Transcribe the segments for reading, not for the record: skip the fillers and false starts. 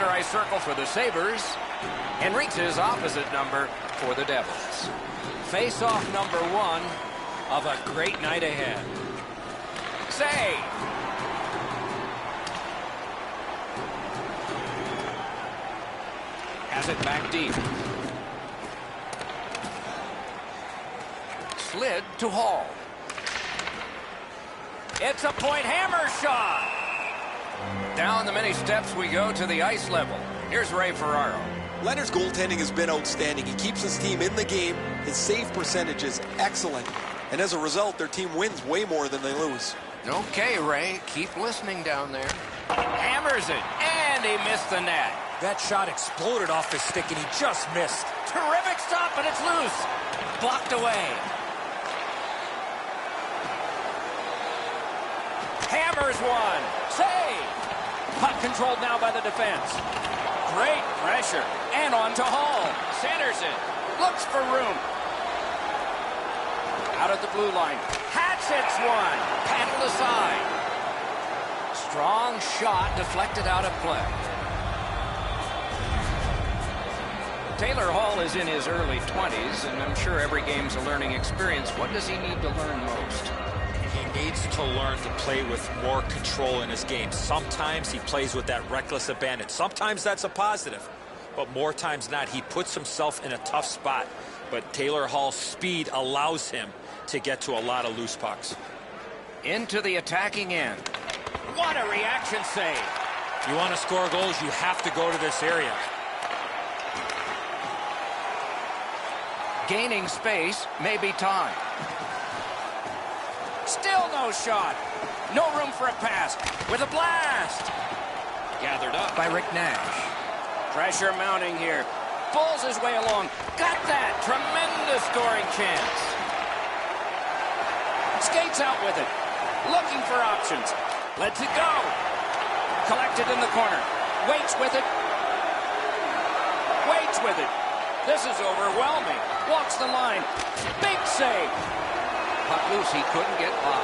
center ice circle for the Sabres. And reaches opposite number for the Devils. Face-off number 1 of a great night ahead. Save! Has it back deep. Slid to Hall. It's a point hammer shot. Down the many steps we go to the ice level. Here's Ray Ferraro. Leonard's goaltending has been outstanding. He keeps his team in the game. His save percentage is excellent. And as a result, their team wins way more than they lose. Okay, Ray, keep listening down there. Hammers it, and he missed the net. That shot exploded off his stick, and he just missed. Terrific stop, but it's loose. Blocked away. Hammers one. Save. Puck controlled now by the defense. Great pressure. And on to Hall. Centers it. Looks for room. Out of the blue line. Hats hits one. Paddled aside. Strong shot deflected out of play. Taylor Hall is in his early 20s, and I'm sure every game's a learning experience. What does he need to learn most? He needs to learn to play with more control in his game. Sometimes he plays with that reckless abandon. Sometimes that's a positive, but more times not, he puts himself in a tough spot. But Taylor Hall's speed allows him to get to a lot of loose pucks. Into the attacking end. What a reaction save. If you want to score goals, you have to go to this area. Gaining space, maybe time. Still no shot. No room for a pass. With a blast. Gathered up by Rick Nash. Pressure mounting here. Pulls his way along. Got that. Tremendous scoring chance. Skates out with it. Looking for options. Lets it go. Collected in the corner. Waits with it. Waits with it. This is overwhelming. Walks the line. Big save. Puck loose. He couldn't get by.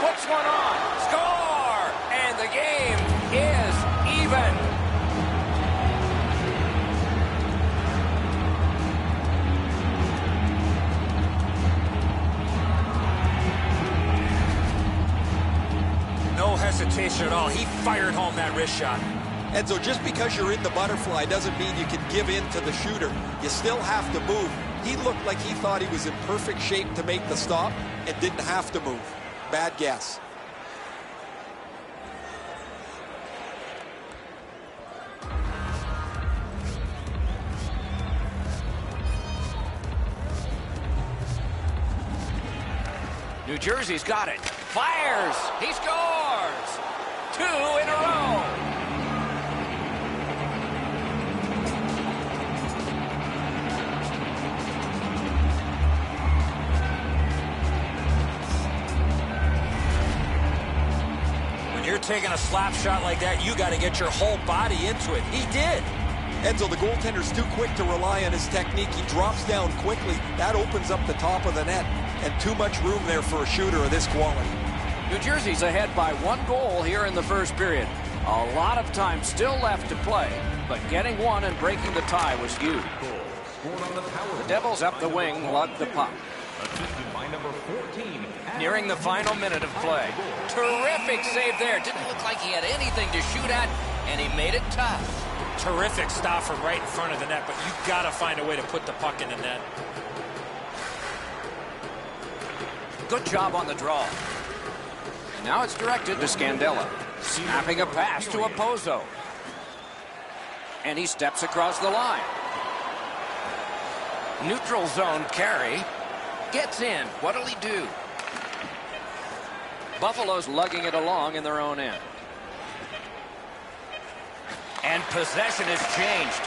Puts one on. Score! And the game is even. No hesitation at all. He fired home that wrist shot. And so just because you're in the butterfly doesn't mean you can give in to the shooter. You still have to move. He looked like he thought he was in perfect shape to make the stop and didn't have to move. Bad guess. New Jersey's got it. Fires. He scores. 2 in a row. You're taking a slap shot like that, you got to get your whole body into it. He did. Enzo, the goaltender's too quick to rely on his technique. He drops down quickly. That opens up the top of the net. And too much room there for a shooter of this quality. New Jersey's ahead by 1 goal here in the first period. A lot of time still left to play, but getting one and breaking the tie was huge. The Devils up the wing lug the puck. Nearing the final minute of play. Terrific save there. Didn't look like he had anything to shoot at, and he made it tough. Terrific stop from right in front of the net, but you've got to find a way to put the puck in the net. Good job on the draw. And now it's directed to Scandella. Snapping a pass to Opozo. And he steps across the line. Neutral zone carry. Gets in. What'll he do? Buffalo's lugging it along in their own end. And possession has changed.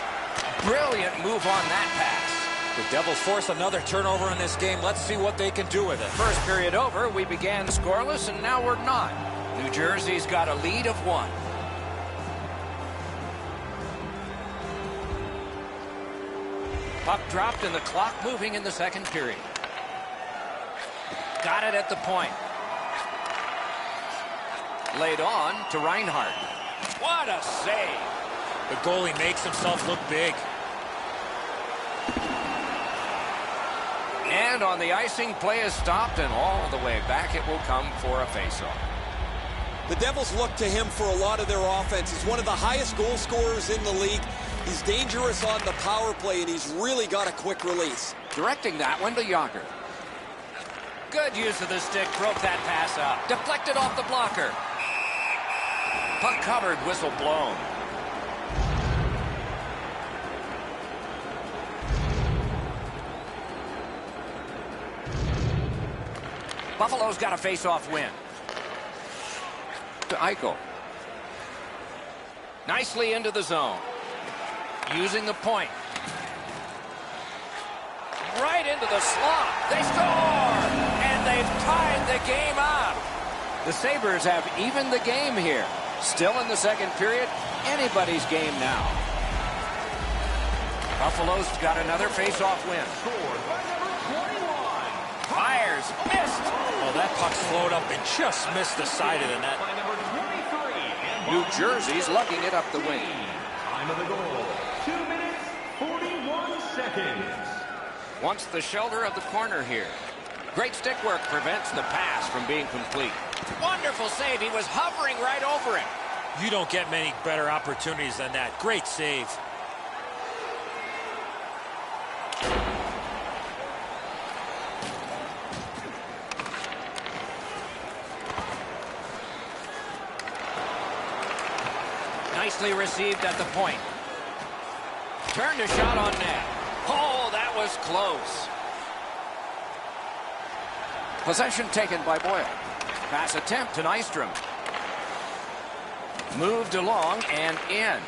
Brilliant move on that pass. The Devils force another turnover in this game. Let's see what they can do with it. First period over. We began scoreless, and now we're not. New Jersey's got a lead of 1. Puck dropped and the clock moving in the second period. Got it at the point. Laid on to Reinhardt. What a save. The goalie makes himself look big. And on the icing, play is stopped, and all the way back it will come for a faceoff. The Devils look to him for a lot of their offense. He's one of the highest goal scorers in the league. He's dangerous on the power play, and he's really got a quick release. Directing that one to Yager. Good use of the stick, broke that pass up. Deflected off the blocker. Puck covered, whistle blown. Buffalo's got a face-off win. To Eichel. Nicely into the zone. Using the point. Right into the slot. They score! And they've tied the game up. The Sabres have evened the game here. Still in the second period. Anybody's game now. Buffalo's got another face-off win. Fires. Missed. Well, that puck slowed up and just missed the side of the net. New Jersey's lugging it up the wing. Time of the goal, 2 minutes, 41 seconds. Wants the shelter of the corner here. Great stick work prevents the pass from being complete. Wonderful save. He was hovering right over him. You don't get many better opportunities than that. Great save. Nicely received at the point. Turned a shot on net. Oh, that was close. Possession taken by Boyle. Pass attempt to Nystrom. Moved along and in.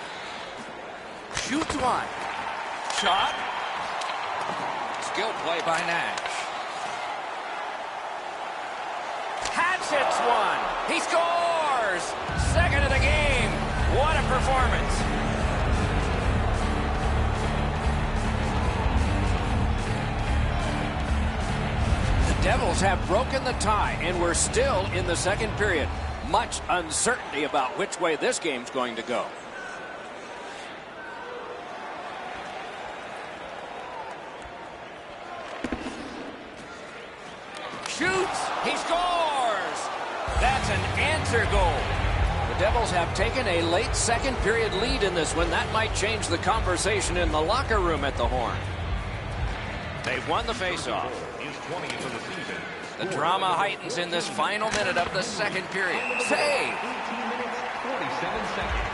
Shoots one. Shot. Skill play by Nash. Hatchets one. He scores! Second of the game. What a performance. The Devils have broken the tie, and we're still in the second period. Much uncertainty about which way this game's going to go. Shoots! He scores! That's an answer goal. The Devils have taken a late second period lead in this one. That might change the conversation in the locker room at the Horn. They've won the faceoff. The drama heightens in this final minute of the second period. Save! 18 minutes, 47 seconds.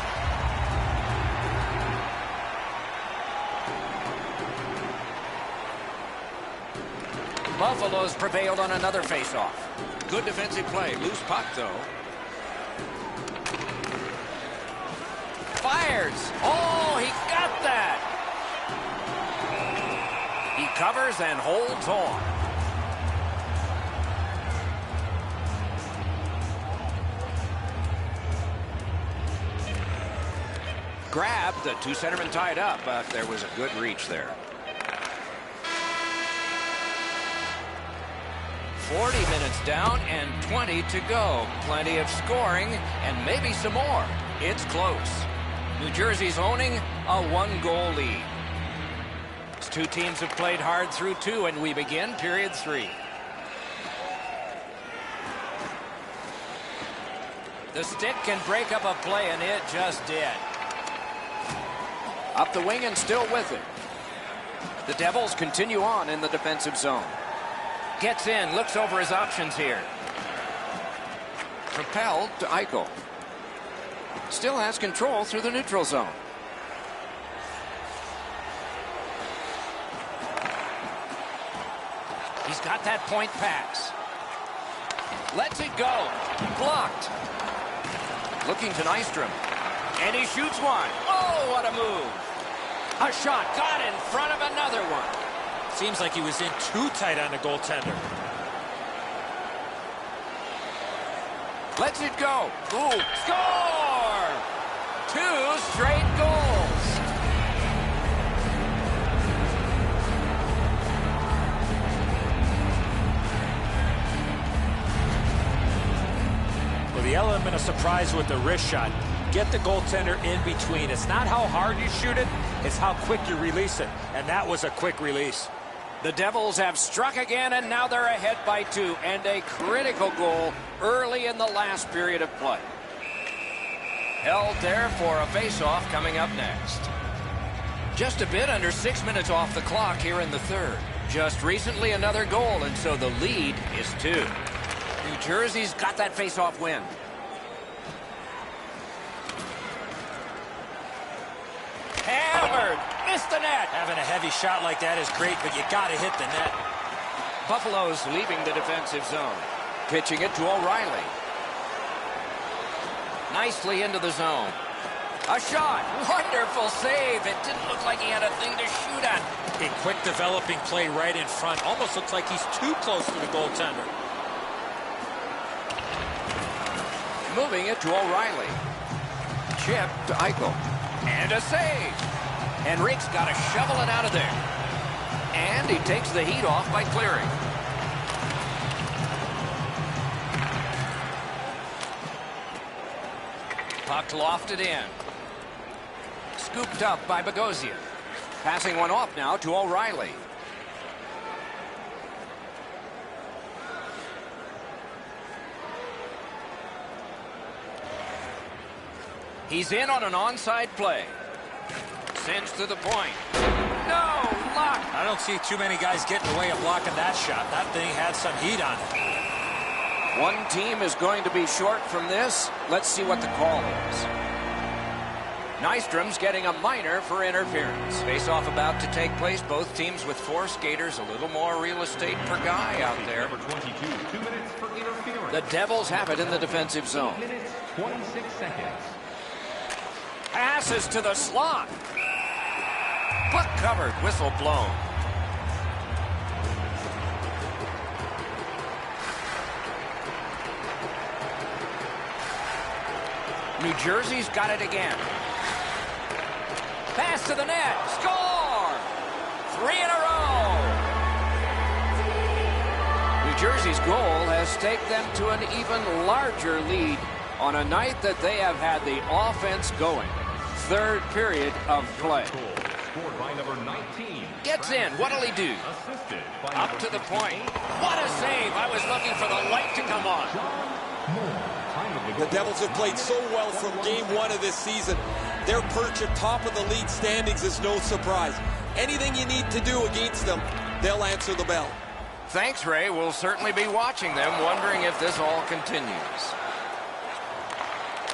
Buffalo's prevailed on another faceoff. Good defensive play. Loose puck, though. Fires. Oh, he got that. He covers and holds on. Grabbed. The two centermen tied up, but there was a good reach there. 40 minutes down and 20 to go. Plenty of scoring and maybe some more. It's close. New Jersey's owning a one-goal lead. These two teams have played hard through two, and we begin period 3. The stick can break up a play, and it just did. Up the wing and still with it. The Devils continue on in the defensive zone. Gets in, looks over his options here. Propelled to Eichel. Still has control through the neutral zone. He's got that point pass. Lets it go. Blocked. Looking to Nystrom. And he shoots one. Oh, what a move. A shot got in front of another one. Seems like he was in too tight on the goaltender. Lets it go. Ooh, score! 2 straight goals. Well, the element of surprise with the wrist shot. get the goaltender in between. It's not how hard you shoot it, it's how quick you release it. And that was a quick release. The Devils have struck again, and now they're ahead by 2, and a critical goal early in the last period of play. Held there for a face-off coming up next. Just a bit under 6 minutes off the clock here in the third. Just recently another goal, and so the lead is 2. New Jersey's got that face-off win. Hammered! Missed the net! Having a heavy shot like that is great, but you got to hit the net. Buffalo's leaving the defensive zone. Pitching it to O'Reilly. Nicely into the zone. A shot! Wonderful save! It didn't look like he had a thing to shoot at. A quick developing play right in front. Almost looks like he's too close to the goaltender. Moving it to O'Reilly. Chip to Eichel. And a save. Henrique's got to shovel it out of there. And he takes the heat off by clearing. Puck lofted in. Scooped up by Bogosian. Passing one off now to O'Reilly. He's in on an onside play. Sends to the point. No luck. I don't see too many guys getting in the way of blocking that shot. That thing had some heat on it. One team is going to be short from this. Let's see what the call is. Nystrom's getting a minor for interference. Face-off about to take place. Both teams with 4 skaters. A little more real estate per guy out there. Number 22, 2 minutes for interference. The Devils have it in the defensive zone. 8 minutes, 26 seconds. Passes to the slot. Puck covered, whistle blown. New Jersey's got it again. Pass to the net. Score! 3 in a row. New Jersey's goal has taken them to an even larger lead on a night that they have had the offense going. Third period of play. Scored by number 19. Gets in. What'll he do? Assisted by Up to the point. What a save. I was looking for the light to come on. The Devils have played so well from game 1 of this season. Their perch at top of the league standings is no surprise. Anything you need to do against them, they'll answer the bell. Thanks, Ray. We'll certainly be watching them, wondering if this all continues.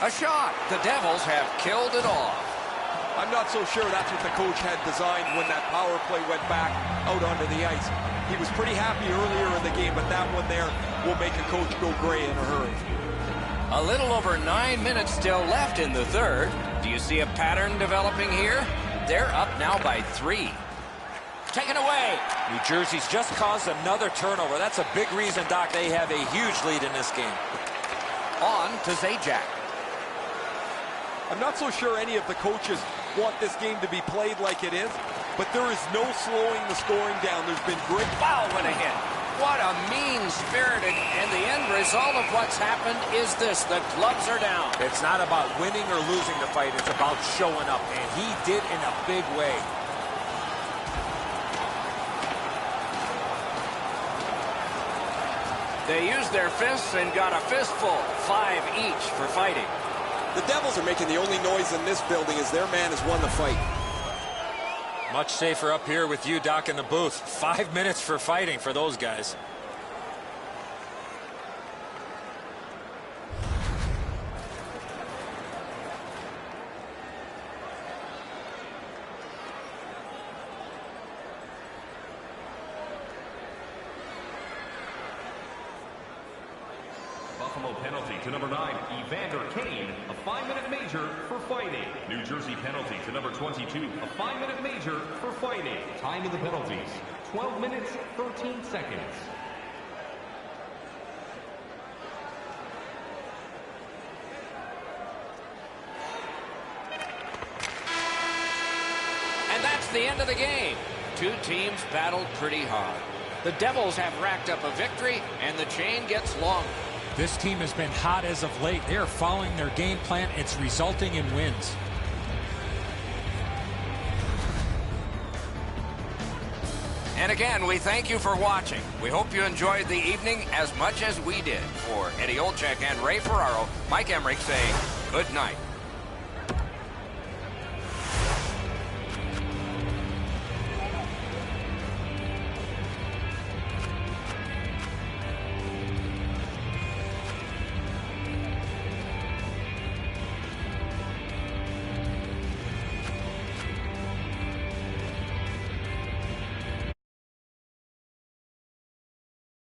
A shot. The Devils have killed it off. I'm not so sure that's what the coach had designed when that power play went back out onto the ice. He was pretty happy earlier in the game, but that one there will make a coach go gray in a hurry. A little over 9 minutes still left in the third. Do you see a pattern developing here? They're up now by 3. Taken away. New Jersey's just caused another turnover. That's a big reason, Doc, they have a huge lead in this game. On to Zajac. I'm not so sure any of the coaches want this game to be played like it is, but there is no slowing the scoring down. There's been great... Wow, what a hit. What a mean-spirited, and the end result of what's happened is this. The gloves are down. It's not about winning or losing the fight. It's about showing up, and he did in a big way. They used their fists and got a fistful. 5 each for fighting. The Devils are making the only noise in this building as their man has won the fight. Much safer up here with you, Doc, in the booth. 5 minutes for fighting for those guys. Buffalo penalty to number 9, Evander Kane, a 5-minute major for fighting. New Jersey penalty to number 22, a 5-minute major for fighting. Time of the penalties, 12 minutes, 13 seconds. And that's the end of the game. 2 teams battled pretty hard. The Devils have racked up a victory, and the chain gets longer. This team has been hot as of late. They are following their game plan. It's resulting in wins. And again, we thank you for watching. We hope you enjoyed the evening as much as we did. For Eddie Olczyk and Ray Ferraro, Mike Emmerich saying good night.